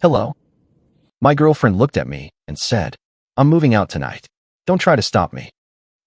Hello? My girlfriend looked at me and said, I'm moving out tonight. Don't try to stop me.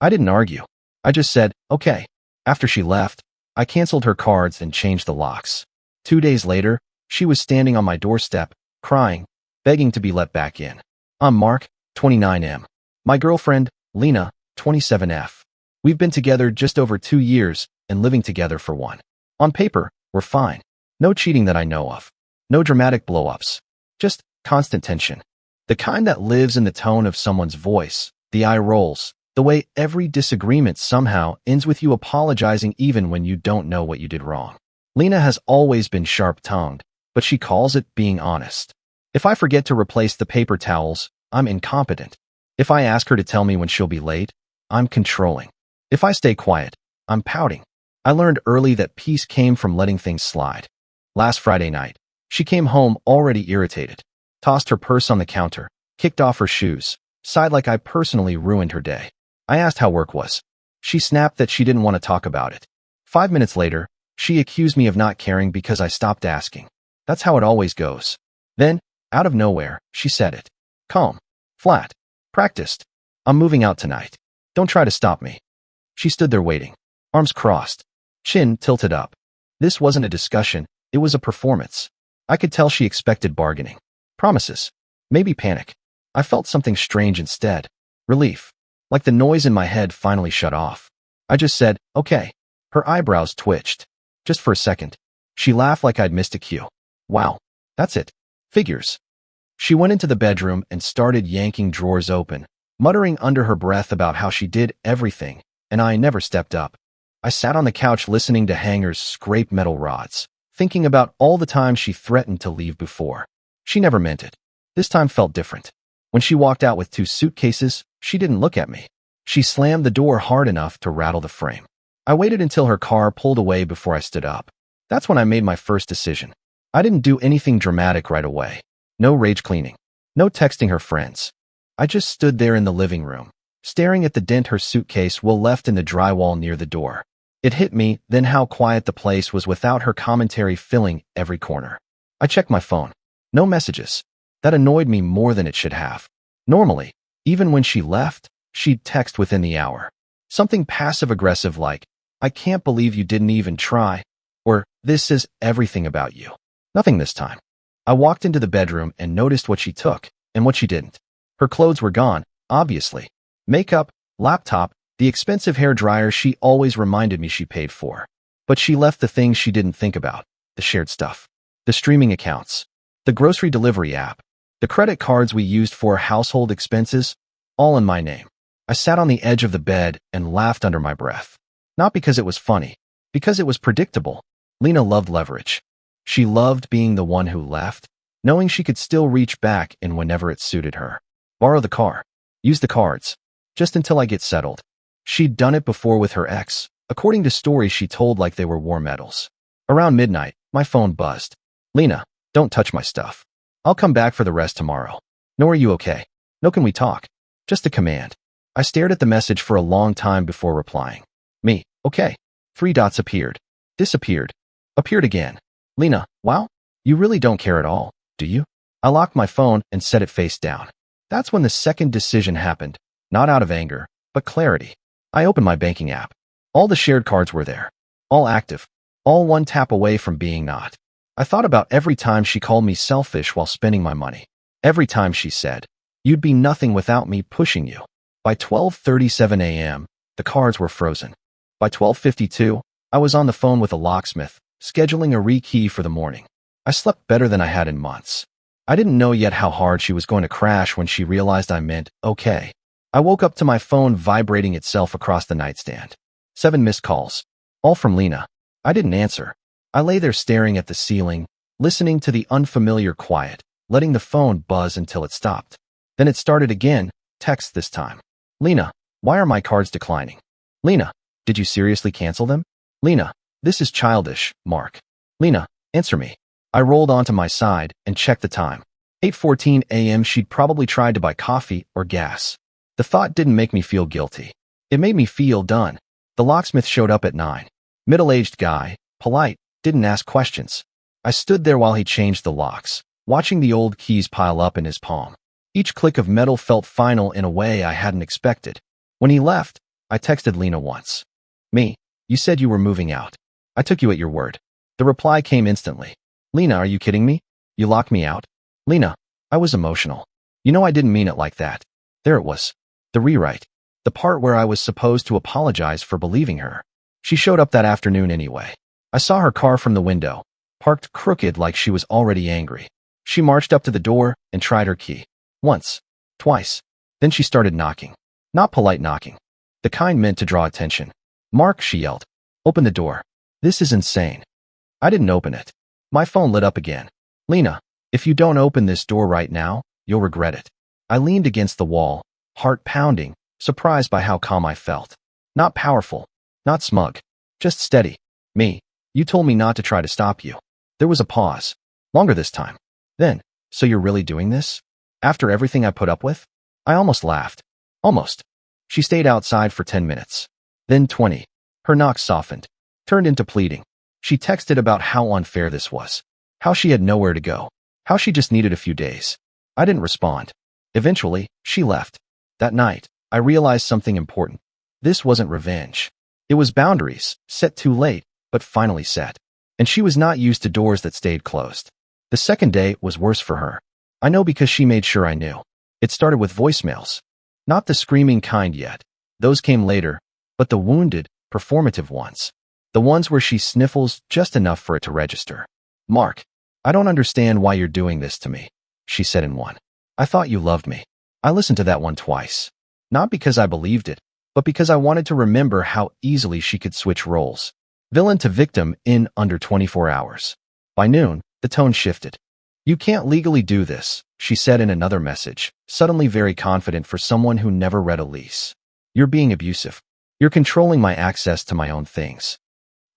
I didn't argue. I just said, okay. After she left, I canceled her cards and changed the locks. 2 days later, she was standing on my doorstep, crying, begging to be let back in. I'm Mark, 29M. My girlfriend, Lena, 27F. We've been together just over 2 years and living together for one. On paper, we're fine. No cheating that I know of. No dramatic blow-ups. Just constant tension. The kind that lives in the tone of someone's voice, the eye rolls, the way every disagreement somehow ends with you apologizing even when you don't know what you did wrong. Lena has always been sharp-tongued, but she calls it being honest. If I forget to replace the paper towels, I'm incompetent. If I ask her to tell me when she'll be late, I'm controlling. If I stay quiet, I'm pouting. I learned early that peace came from letting things slide. Last Friday night, she came home already irritated, tossed her purse on the counter, kicked off her shoes, sighed like I personally ruined her day. I asked how work was. She snapped that she didn't want to talk about it. 5 minutes later, she accused me of not caring because I stopped asking. That's how it always goes. Then, out of nowhere, she said it. Calm. Flat. Practiced. I'm moving out tonight. Don't try to stop me. She stood there waiting, arms crossed, chin tilted up. This wasn't a discussion, it was a performance. I could tell she expected bargaining. Promises. Maybe panic. I felt something strange instead. Relief. Like the noise in my head finally shut off. I just said, okay. Her eyebrows twitched. Just for a second. She laughed like I'd missed a cue. Wow. That's it. Figures. She went into the bedroom and started yanking drawers open, muttering under her breath about how she did everything, and I never stepped up. I sat on the couch listening to hangers scrape metal rods, thinking about all the times she threatened to leave before. She never meant it. This time felt different. When she walked out with 2 suitcases, she didn't look at me. She slammed the door hard enough to rattle the frame. I waited until her car pulled away before I stood up. That's when I made my first decision. I didn't do anything dramatic right away. No rage cleaning. No texting her friends. I just stood there in the living room, staring at the dent her suitcase will left in the drywall near the door. It hit me then how quiet the place was without her commentary filling every corner. I checked my phone. No messages. That annoyed me more than it should have. Normally, even when she left, she'd text within the hour. Something passive-aggressive like, I can't believe you didn't even try, or this says everything about you. Nothing this time. I walked into the bedroom and noticed what she took and what she didn't. Her clothes were gone, obviously. Makeup, laptop, the expensive hair dryer she always reminded me she paid for. But she left the things she didn't think about, the shared stuff, the streaming accounts, the grocery delivery app, the credit cards we used for household expenses, all in my name. I sat on the edge of the bed and laughed under my breath. Not because it was funny, because it was predictable. Lena loved leverage. She loved being the one who left, knowing she could still reach back in whenever it suited her. Borrow the car. Use the cards. Just until I get settled. She'd done it before with her ex, according to stories she told like they were war medals. Around midnight, my phone buzzed. Lena, don't touch my stuff. I'll come back for the rest tomorrow. No, are you okay? No, can we talk? Just a command. I stared at the message for a long time before replying. Me, okay. 3 dots appeared. Disappeared. Appeared again. Lena, wow, you really don't care at all, do you? I locked my phone and set it face down. That's when the second decision happened, not out of anger, but clarity. I opened my banking app. All the shared cards were there. All active. All one tap away from being not. I thought about every time she called me selfish while spending my money. Every time she said, you'd be nothing without me pushing you. By 12:37 a.m., the cards were frozen. By 12:52, I was on the phone with a locksmith, scheduling a rekey for the morning. I slept better than I had in months. I didn't know yet how hard she was going to crash when she realized I meant okay. I woke up to my phone vibrating itself across the nightstand. 7 missed calls. All from Lena. I didn't answer. I lay there staring at the ceiling, listening to the unfamiliar quiet, letting the phone buzz until it stopped. Then it started again, text this time. Lena, why are my cards declining? Lena, did you seriously cancel them? Lena, this is childish, Mark. Lena, answer me. I rolled onto my side and checked the time. 8:14 a.m. She'd probably tried to buy coffee or gas. The thought didn't make me feel guilty. It made me feel done. The locksmith showed up at 9. Middle-aged guy, polite, didn't ask questions. I stood there while he changed the locks. watching the old keys pile up in his palm. Each click of metal felt final in a way I hadn't expected. When he left, I texted Lena once. "Me, you said you were moving out. I took you at your word." The reply came instantly. "Lena, are you kidding me? You locked me out?" "Lena, I was emotional. You know I didn't mean it like that." There it was. The rewrite. The part where I was supposed to apologize for believing her. She showed up that afternoon anyway. I saw her car from the window, parked crooked like she was already angry. She marched up to the door and tried her key. Once. Twice. Then she started knocking. Not polite knocking. The kind meant to draw attention. "Mark," she yelled. "Open the door. This is insane." I didn't open it. My phone lit up again. "Lena, if you don't open this door right now, you'll regret it." I leaned against the wall, heart pounding, surprised by how calm I felt. Not powerful. Not smug. Just steady. "Me, you told me not to try to stop you." There was a pause. Longer this time. Then, "So you're really doing this? After everything I put up with?" I almost laughed. Almost. She stayed outside for 10 minutes. Then 20. Her knock softened. Turned into pleading. She texted about how unfair this was. How she had nowhere to go. How she just needed a few days. I didn't respond. Eventually, she left. That night, I realized something important. This wasn't revenge. It was boundaries, set too late, but finally set. And she was not used to doors that stayed closed. The second day was worse for her. I know because she made sure I knew. It started with voicemails. Not the screaming kind yet. Those came later, but the wounded, performative ones. The ones where she sniffles just enough for it to register. "Mark, I don't understand why you're doing this to me," she said in one. "I thought you loved me." I listened to that one twice. Not because I believed it, but because I wanted to remember how easily she could switch roles. Villain to victim in under 24 hours. By noon, the tone shifted. "You can't legally do this," she said in another message, suddenly very confident for someone who never read a lease. "You're being abusive. You're controlling my access to my own things."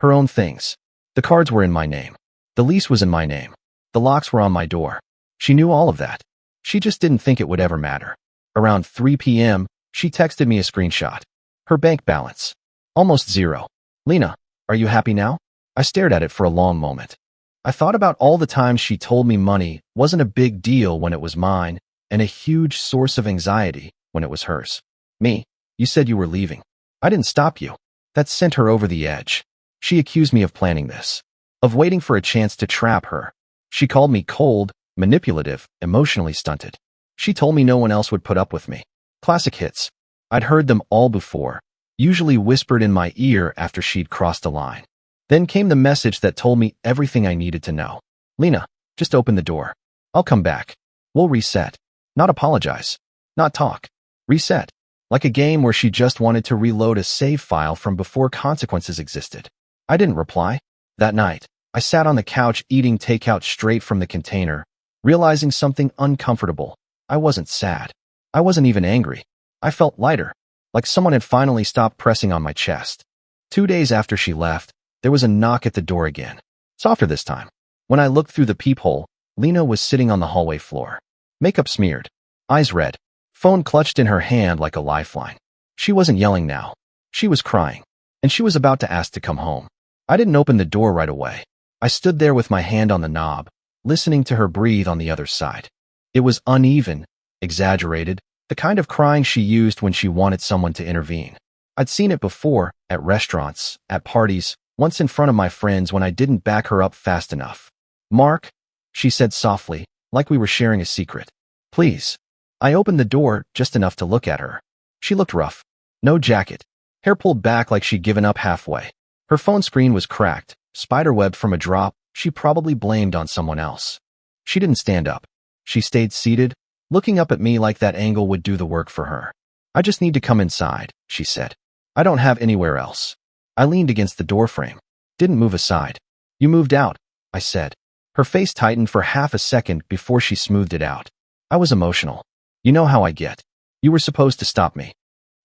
Her own things. The cards were in my name. The lease was in my name. The locks were on my door. She knew all of that. She just didn't think it would ever matter. Around 3 p.m., she texted me a screenshot. Her bank balance. Almost zero. "Lena, are you happy now?" I stared at it for a long moment. I thought about all the times she told me money wasn't a big deal when it was mine, and a huge source of anxiety when it was hers. "Me, you said you were leaving. I didn't stop you." That sent her over the edge. She accused me of planning this, of waiting for a chance to trap her. She called me cold, manipulative, emotionally stunted. She told me no one else would put up with me. Classic hits. I'd heard them all before, usually whispered in my ear after she'd crossed a line. Then came the message that told me everything I needed to know. "Lena, just open the door. I'll come back. We'll reset. Not apologize. Not talk. Reset." Like a game where she just wanted to reload a save file from before consequences existed. I didn't reply. That night, I sat on the couch eating takeout straight from the container, realizing something uncomfortable. I wasn't sad. I wasn't even angry. I felt lighter, like someone had finally stopped pressing on my chest. 2 days after she left, there was a knock at the door again. Softer this time. When I looked through the peephole, Lena was sitting on the hallway floor. Makeup smeared. Eyes red. Phone clutched in her hand like a lifeline. She wasn't yelling now. She was crying. And she was about to ask to come home. I didn't open the door right away. I stood there with my hand on the knob, listening to her breathe on the other side. It was uneven, exaggerated, the kind of crying she used when she wanted someone to intervene. I'd seen it before, at restaurants, at parties, once in front of my friends when I didn't back her up fast enough. "Mark," she said softly, like we were sharing a secret. "Please." I opened the door just enough to look at her. She looked rough. No jacket. Hair pulled back like she'd given up halfway. Her phone screen was cracked, spiderwebbed from a drop she probably blamed on someone else. She didn't stand up. She stayed seated, looking up at me like that angle would do the work for her. "I just need to come inside," she said. "I don't have anywhere else." I leaned against the doorframe. Didn't move aside. "You moved out," I said. Her face tightened for half a second before she smoothed it out. I was emotional. "You know how I get. You were supposed to stop me."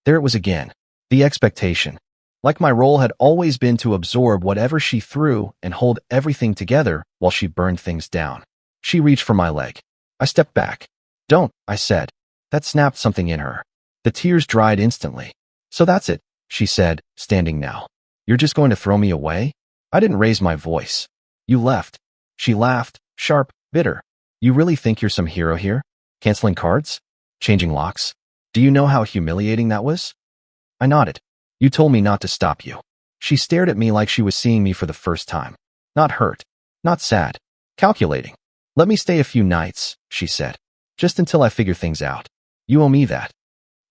There it was again. The expectation. Like my role had always been to absorb whatever she threw and hold everything together while she burned things down. She reached for my leg. I stepped back. "Don't," I said. That snapped something in her. The tears dried instantly. "So that's it," she said, standing now. "You're just going to throw me away?" I didn't raise my voice. "You left." She laughed, sharp, bitter. You really think you're some hero here? Canceling cards? Changing locks? Do you know how humiliating that was? I nodded. You told me not to stop you. She stared at me like she was seeing me for the first time. Not hurt. Not sad. Calculating. Let me stay a few nights, she said. Just until I figure things out. You owe me that.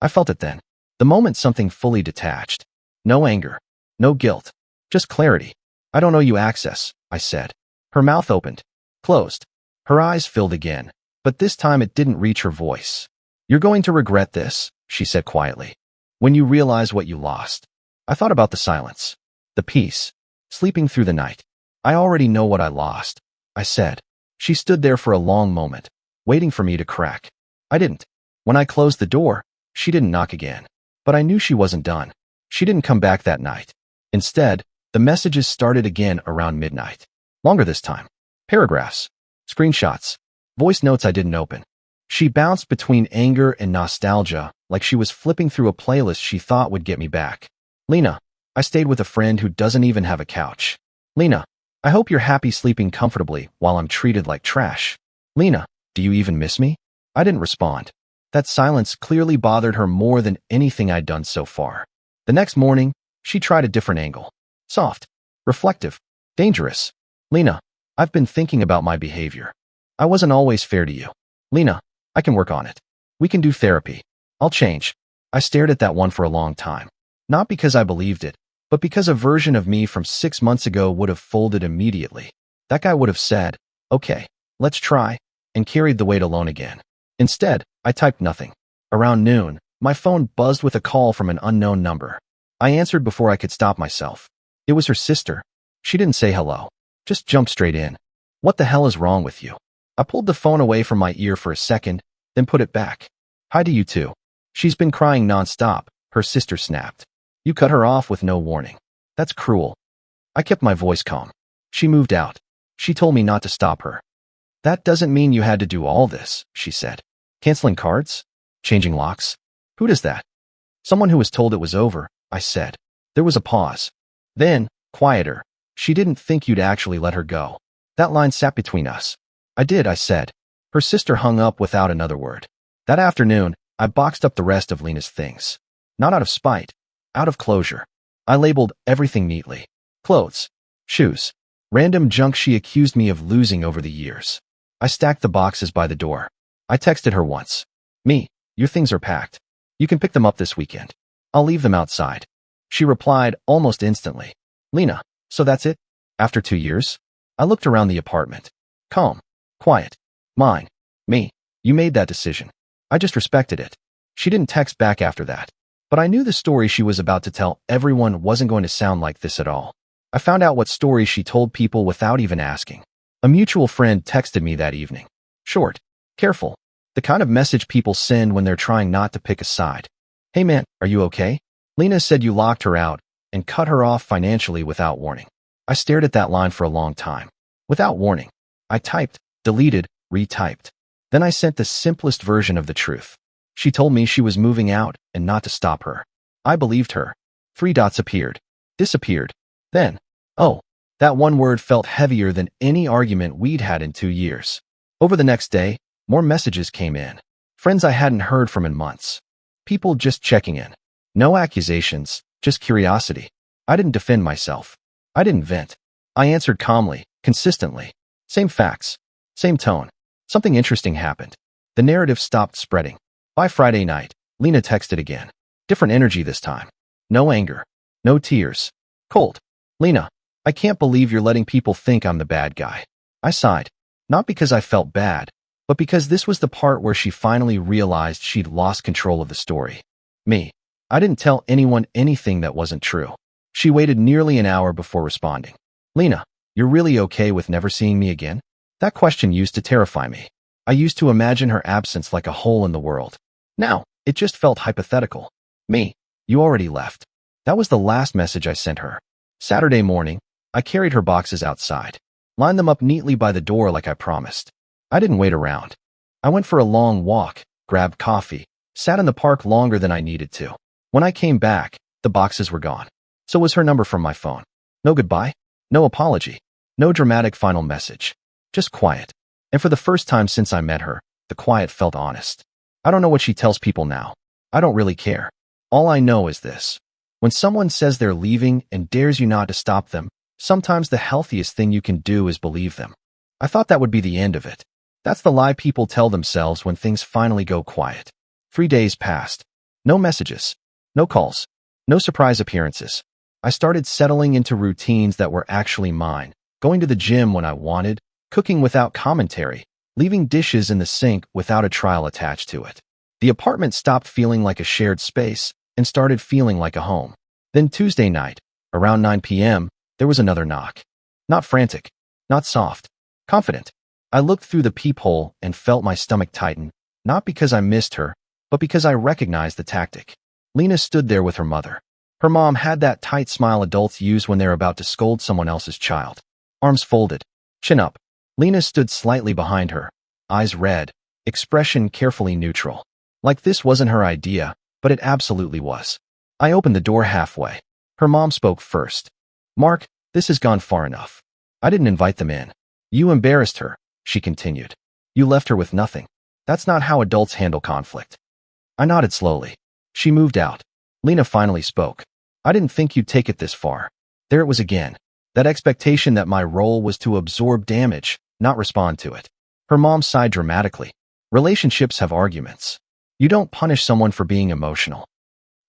I felt it then. The moment something fully detached. No anger. No guilt. Just clarity. I don't owe you access, I said. Her mouth opened. Closed. Her eyes filled again. But this time it didn't reach her voice. You're going to regret this, she said quietly. When you realize what you lost. I thought about the silence. The peace. Sleeping through the night. I already know what I lost, I said. She stood there for a long moment, waiting for me to crack. I didn't. When I closed the door, she didn't knock again. But I knew she wasn't done. She didn't come back that night. Instead, the messages started again around midnight. Longer this time. Paragraphs. Screenshots. Voice notes I didn't open. She bounced between anger and nostalgia, like she was flipping through a playlist she thought would get me back. Lena, I stayed with a friend who doesn't even have a couch. Lena, I hope you're happy sleeping comfortably while I'm treated like trash. Lena, do you even miss me? I didn't respond. That silence clearly bothered her more than anything I'd done so far. The next morning, she tried a different angle. Soft. Reflective. Dangerous. Lena, I've been thinking about my behavior. I wasn't always fair to you. Lena, I can work on it. We can do therapy. I'll change. I stared at that one for a long time. Not because I believed it, but because a version of me from 6 months ago would have folded immediately. That guy would have said, okay, let's try, and carried the weight alone again. Instead, I typed nothing. Around noon, my phone buzzed with a call from an unknown number. I answered before I could stop myself. It was her sister. She didn't say hello. Just jumped straight in. What the hell is wrong with you? I pulled the phone away from my ear for a second, then put it back. Hi to you too. She's been crying nonstop, her sister snapped. You cut her off with no warning. That's cruel. I kept my voice calm. She moved out. She told me not to stop her. That doesn't mean you had to do all this, she said. Canceling cards? Changing locks? Who does that? Someone who was told it was over, I said. There was a pause. Then, quieter. She didn't think you'd actually let her go. That line sat between us. I did, I said. Her sister hung up without another word. That afternoon, I boxed up the rest of Lena's things. Not out of spite. Out of closure. I labeled everything neatly. Clothes. Shoes. Random junk she accused me of losing over the years. I stacked the boxes by the door. I texted her once. Me, your things are packed. You can pick them up this weekend. I'll leave them outside. She replied almost instantly. Lena, so that's it? After 2 years? I looked around the apartment. Calm. Quiet. Mine. Me. You made that decision. I just respected it. She didn't text back after that. But I knew the story she was about to tell everyone wasn't going to sound like this at all. I found out what stories she told people without even asking. A mutual friend texted me that evening. Short. Careful. The kind of message people send when they're trying not to pick a side. Hey man, are you okay? Lena said you locked her out and cut her off financially without warning. I stared at that line for a long time. Without warning. I typed, deleted, retyped. Then I sent the simplest version of the truth. She told me she was moving out and not to stop her. I believed her. 3 dots appeared. Disappeared. Then, oh, that one word felt heavier than any argument we'd had in 2 years. Over the next day, more messages came in. Friends I hadn't heard from in months. People just checking in. No accusations, just curiosity. I didn't defend myself. I didn't vent. I answered calmly, consistently. Same facts. Same tone. Something interesting happened. The narrative stopped spreading. By Friday night, Lena texted again. Different energy this time. No anger. No tears. Cold. Lena, I can't believe you're letting people think I'm the bad guy. I sighed. Not because I felt bad, but because this was the part where she finally realized she'd lost control of the story. Me. I didn't tell anyone anything that wasn't true. She waited nearly an hour before responding. Lena, you're really okay with never seeing me again? That question used to terrify me. I used to imagine her absence like a hole in the world. Now, it just felt hypothetical. Me, you already left. That was the last message I sent her. Saturday morning, I carried her boxes outside, lined them up neatly by the door like I promised. I didn't wait around. I went for a long walk, grabbed coffee, sat in the park longer than I needed to. When I came back, the boxes were gone. So was her number from my phone. No goodbye, no apology, no dramatic final message. Just quiet. And for the first time since I met her, the quiet felt honest. I don't know what she tells people now. I don't really care. All I know is this. When someone says they're leaving and dares you not to stop them, sometimes the healthiest thing you can do is believe them. I thought that would be the end of it. That's the lie people tell themselves when things finally go quiet. 3 days passed. No messages. No calls. No surprise appearances. I started settling into routines that were actually mine, going to the gym when I wanted, cooking without commentary, leaving dishes in the sink without a trial attached to it. The apartment stopped feeling like a shared space and started feeling like a home. Then Tuesday night, around 9 p.m., there was another knock. Not frantic, not soft, confident. I looked through the peephole and felt my stomach tighten, not because I missed her, but because I recognized the tactic. Lena stood there with her mother. Her mom had that tight smile adults use when they're about to scold someone else's child. Arms folded, chin up. Lena stood slightly behind her, eyes red, expression carefully neutral. Like this wasn't her idea, but it absolutely was. I opened the door halfway. Her mom spoke first. "Mark, this has gone far enough. I didn't invite them in. You embarrassed her," she continued. "You left her with nothing. That's not how adults handle conflict." I nodded slowly. She moved out. Lena finally spoke. "I didn't think you'd take it this far." There it was again. That expectation that my role was to absorb damage, not respond to it. Her mom sighed dramatically. "Relationships have arguments. You don't punish someone for being emotional."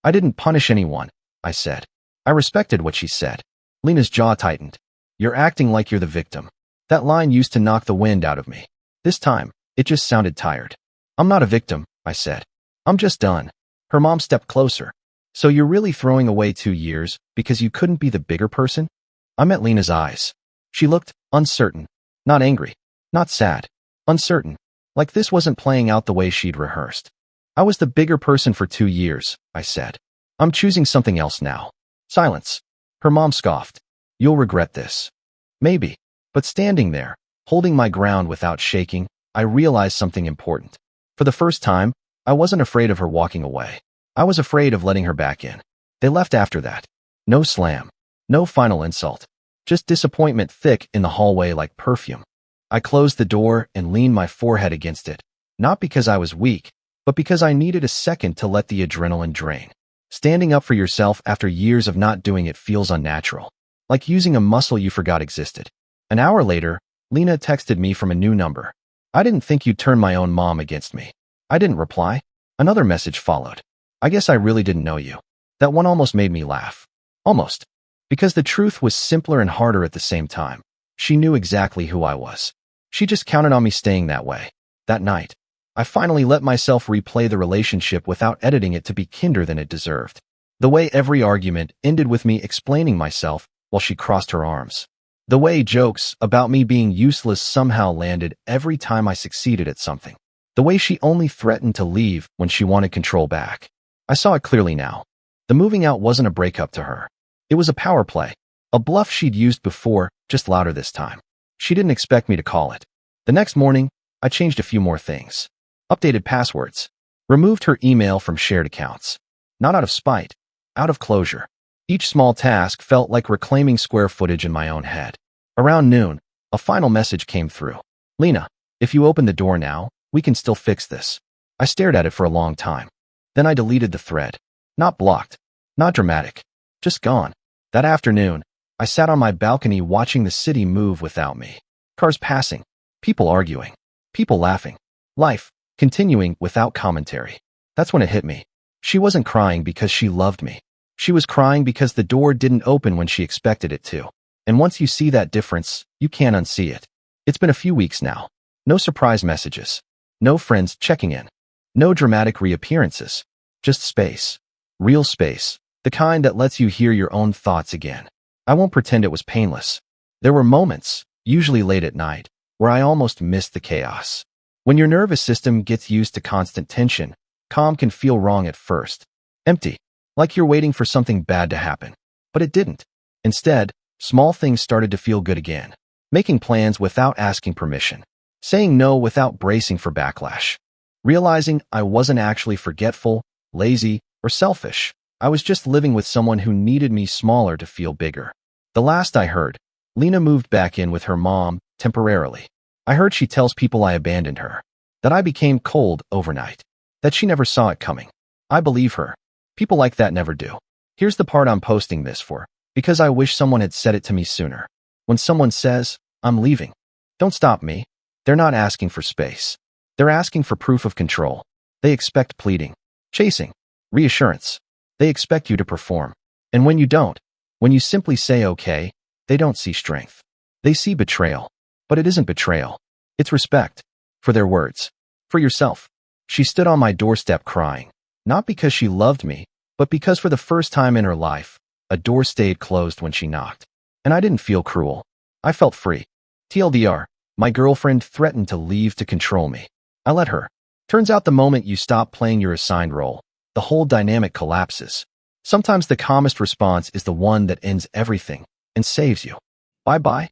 "I didn't punish anyone," I said. I respected what she said. Lena's jaw tightened. "You're acting like you're the victim." That line used to knock the wind out of me. This time, it just sounded tired. "I'm not a victim," I said. "I'm just done." Her mom stepped closer. "So you're really throwing away 2 years because you couldn't be the bigger person?" I met Lena's eyes. She looked uncertain, not angry, not sad, uncertain, like this wasn't playing out the way she'd rehearsed. "I was the bigger person for 2 years," I said. "I'm choosing something else now." Silence. Her mom scoffed. "You'll regret this." Maybe. But standing there, holding my ground without shaking, I realized something important. For the first time, I wasn't afraid of her walking away. I was afraid of letting her back in. They left after that. No slam. No final insult. Just disappointment thick in the hallway like perfume. I closed the door and leaned my forehead against it, not because I was weak, but because I needed a second to let the adrenaline drain. Standing up for yourself after years of not doing it feels unnatural, like using a muscle you forgot existed. An hour later, Lena texted me from a new number. "I didn't think you'd turn my own mom against me." I didn't reply. Another message followed. "I guess I really didn't know you." That one almost made me laugh. Almost. Because the truth was simpler and harder at the same time. She knew exactly who I was. She just counted on me staying that way. That night, I finally let myself replay the relationship without editing it to be kinder than it deserved. The way every argument ended with me explaining myself while she crossed her arms. The way jokes about me being useless somehow landed every time I succeeded at something. The way she only threatened to leave when she wanted control back. I saw it clearly now. The moving out wasn't a breakup to her. It was a power play. A bluff she'd used before, just louder this time. She didn't expect me to call it. The next morning, I changed a few more things. Updated passwords. Removed her email from shared accounts. Not out of spite. Out of closure. Each small task felt like reclaiming square footage in my own head. Around noon, a final message came through. "Lena, if you open the door now, we can still fix this." I stared at it for a long time. Then I deleted the thread. Not blocked. Not dramatic. Just gone. That afternoon, I sat on my balcony watching the city move without me. Cars passing. People arguing. People laughing. Life continuing without commentary. That's when it hit me. She wasn't crying because she loved me. She was crying because the door didn't open when she expected it to. And once you see that difference, you can't unsee it. It's been a few weeks now. No surprise messages. No friends checking in. No dramatic reappearances. Just space. Real space. The kind that lets you hear your own thoughts again. I won't pretend it was painless. There were moments, usually late at night, where I almost missed the chaos. When your nervous system gets used to constant tension, calm can feel wrong at first. Empty. Like you're waiting for something bad to happen. But it didn't. Instead, small things started to feel good again. Making plans without asking permission. Saying no without bracing for backlash. Realizing I wasn't actually forgetful, lazy, or selfish. I was just living with someone who needed me smaller to feel bigger. The last I heard, Lena moved back in with her mom, temporarily. I heard she tells people I abandoned her, that I became cold overnight, that she never saw it coming. I believe her. People like that never do. Here's the part I'm posting this for, because I wish someone had said it to me sooner. When someone says, I'm leaving, don't stop me. They're not asking for space. They're asking for proof of control. They expect pleading, chasing, reassurance. They expect you to perform. And when you don't, when you simply say okay, they don't see strength. They see betrayal. But it isn't betrayal. It's respect. For their words. For yourself. She stood on my doorstep crying. Not because she loved me, but because for the first time in her life, a door stayed closed when she knocked. And I didn't feel cruel. I felt free. TLDR, my girlfriend threatened to leave to control me. I let her. Turns out the moment you stop playing your assigned role, the whole dynamic collapses. Sometimes the calmest response is the one that ends everything and saves you. Bye-bye.